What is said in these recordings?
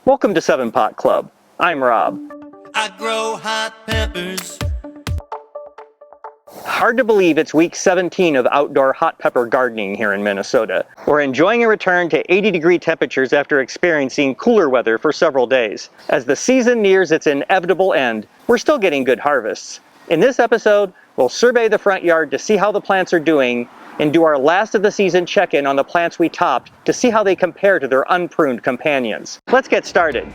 Welcome to 7 Pot Club. I'm Rob. I grow hot peppers. Hard to believe it's week 17 of outdoor hot pepper gardening here in Minnesota. We're enjoying a return to 80-degree temperatures after experiencing cooler weather for several days. As the season nears its inevitable end, we're still getting good harvests. In this episode, we'll survey the front yard to see how the plants are doing and do our last of the season check-in on the plants we topped to see how they compare to their unpruned companions. Let's get started.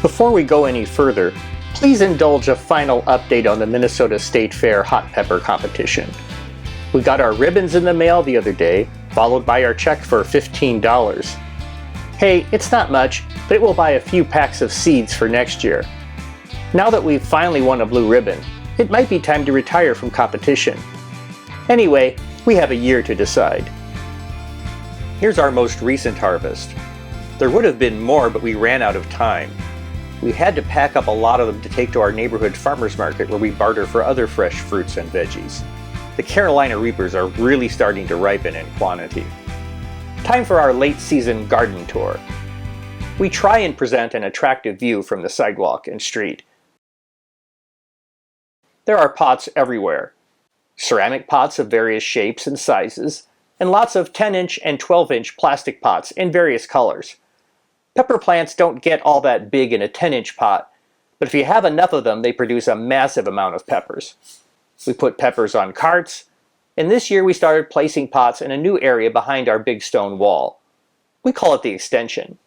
Before we go any further, please indulge a final update on the Minnesota State Fair hot pepper competition. We got our ribbons in the mail the other day, followed by our check for $15. Hey, it's not much, but it will buy a few packs of seeds for next year. Now that we've finally won a blue ribbon, it might be time to retire from competition. Anyway, we have a year to decide. Here's our most recent harvest. There would have been more, but we ran out of time. We had to pack up a lot of them to take to our neighborhood farmers market where we barter for other fresh fruits and veggies. The Carolina Reapers are really starting to ripen in quantity. Time for our late season garden tour. We try and present an attractive view from the sidewalk and street. There are pots everywhere. Ceramic pots of various shapes and sizes, and lots of 10-inch and 12-inch plastic pots in various colors. Pepper plants don't get all that big in a 10-inch pot, but if you have enough of them, they produce a massive amount of peppers. We put peppers on carts, and this year we started placing pots in a new area behind our big stone wall. We call it the extension.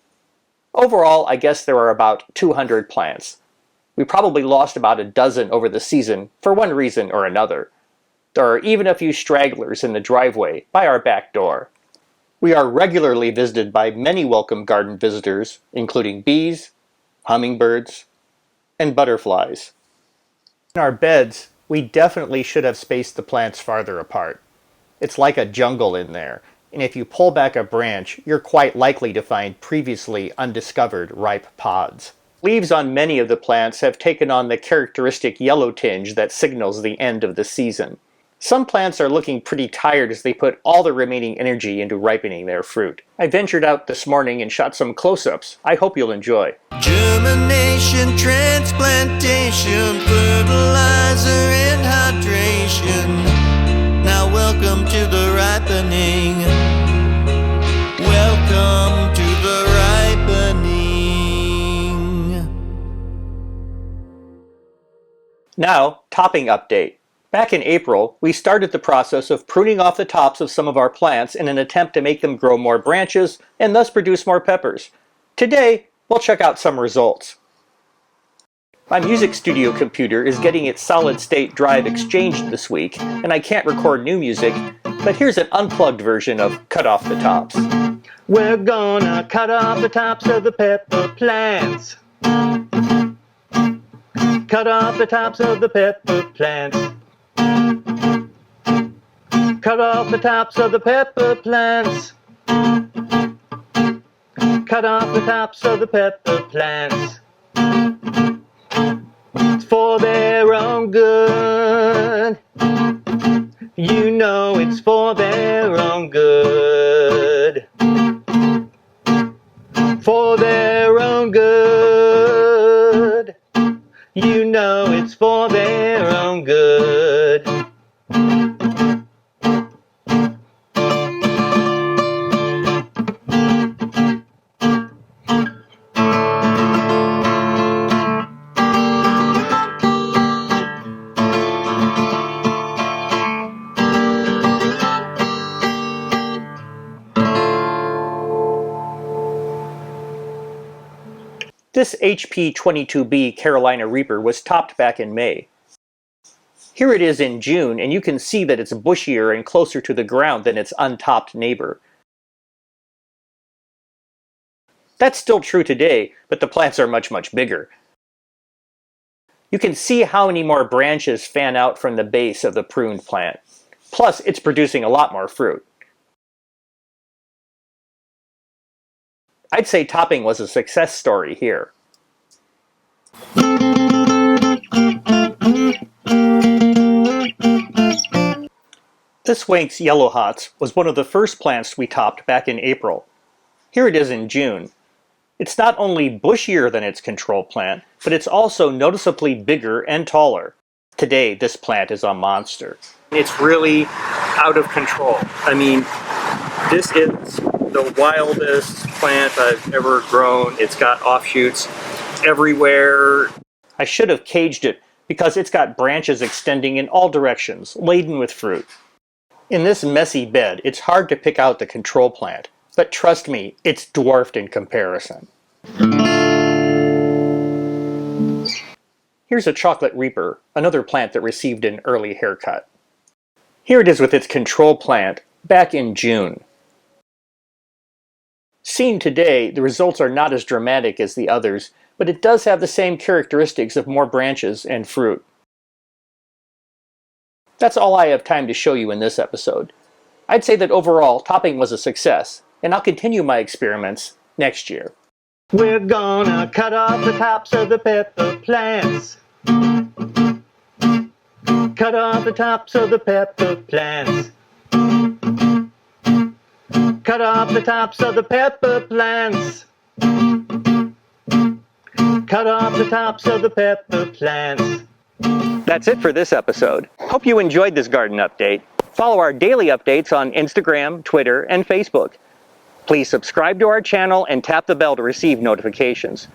Overall, I guess there are about 200 plants. We probably lost about a dozen over the season for one reason or another. There are even a few stragglers in the driveway by our back door. We are regularly visited by many welcome garden visitors, including bees, hummingbirds, and butterflies. In our beds, we definitely should have spaced the plants farther apart. It's like a jungle in there, and if you pull back a branch, you're quite likely to find previously undiscovered ripe pods. Leaves on many of the plants have taken on the characteristic yellow tinge that signals the end of the season. Some plants are looking pretty tired as they put all the remaining energy into ripening their fruit. I ventured out this morning and shot some close-ups. I hope you'll enjoy. Germination, transplantation, fertilizer, and hydration. Now welcome to the ripening. Welcome to the ripening. Now, topping update. Back in April, we started the process of pruning off the tops of some of our plants in an attempt to make them grow more branches and thus produce more peppers. Today, we'll check out some results. My music studio computer is getting its solid-state drive exchanged this week, and I can't record new music, but here's an unplugged version of Cut Off the Tops. We're gonna cut off the tops of the pepper plants. Cut off the tops of the pepper plants. Cut off the tops of the pepper plants. Cut off the tops of the pepper plants. It's for their own good. You know it's for their own good. For their own good. You know it's for their own good. This HP22B Carolina Reaper was topped back in May. Here it is in June, and you can see that it's bushier and closer to the ground than its untopped neighbor. That's still true today, but the plants are much, much bigger. You can see how many more branches fan out from the base of the pruned plant. Plus, it's producing a lot more fruit. I'd say topping was a success story here. This Wank's Yellow Hots was one of the first plants we topped back in April. Here it is in June. It's not only bushier than its control plant, but it's also noticeably bigger and taller. Today, this plant is a monster. It's really out of control. I mean, this is the wildest plant I've ever grown. It's got offshoots everywhere. I should have caged it because it's got branches extending in all directions, laden with fruit. In this messy bed, it's hard to pick out the control plant, but trust me, it's dwarfed in comparison. Here's a chocolate reaper, another plant that received an early haircut. Here it is with its control plant, back in June. Seen today, the results are not as dramatic as the others, but it does have the same characteristics of more branches and fruit. That's all I have time to show you in this episode. I'd say that overall, topping was a success, and I'll continue my experiments next year. We're gonna cut off the tops of the pepper plants. Cut off the tops of the pepper plants. Cut off the tops of the pepper plants. Cut off the tops of the pepper plants. That's it for this episode. Hope you enjoyed this garden update. Follow our daily updates on Instagram, Twitter, and Facebook. Please subscribe to our channel and tap the bell to receive notifications.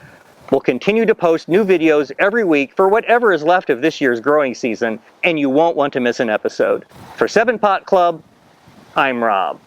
We'll continue to post new videos every week for whatever is left of this year's growing season, and you won't want to miss an episode. For 7 Pot Club, I'm Rob.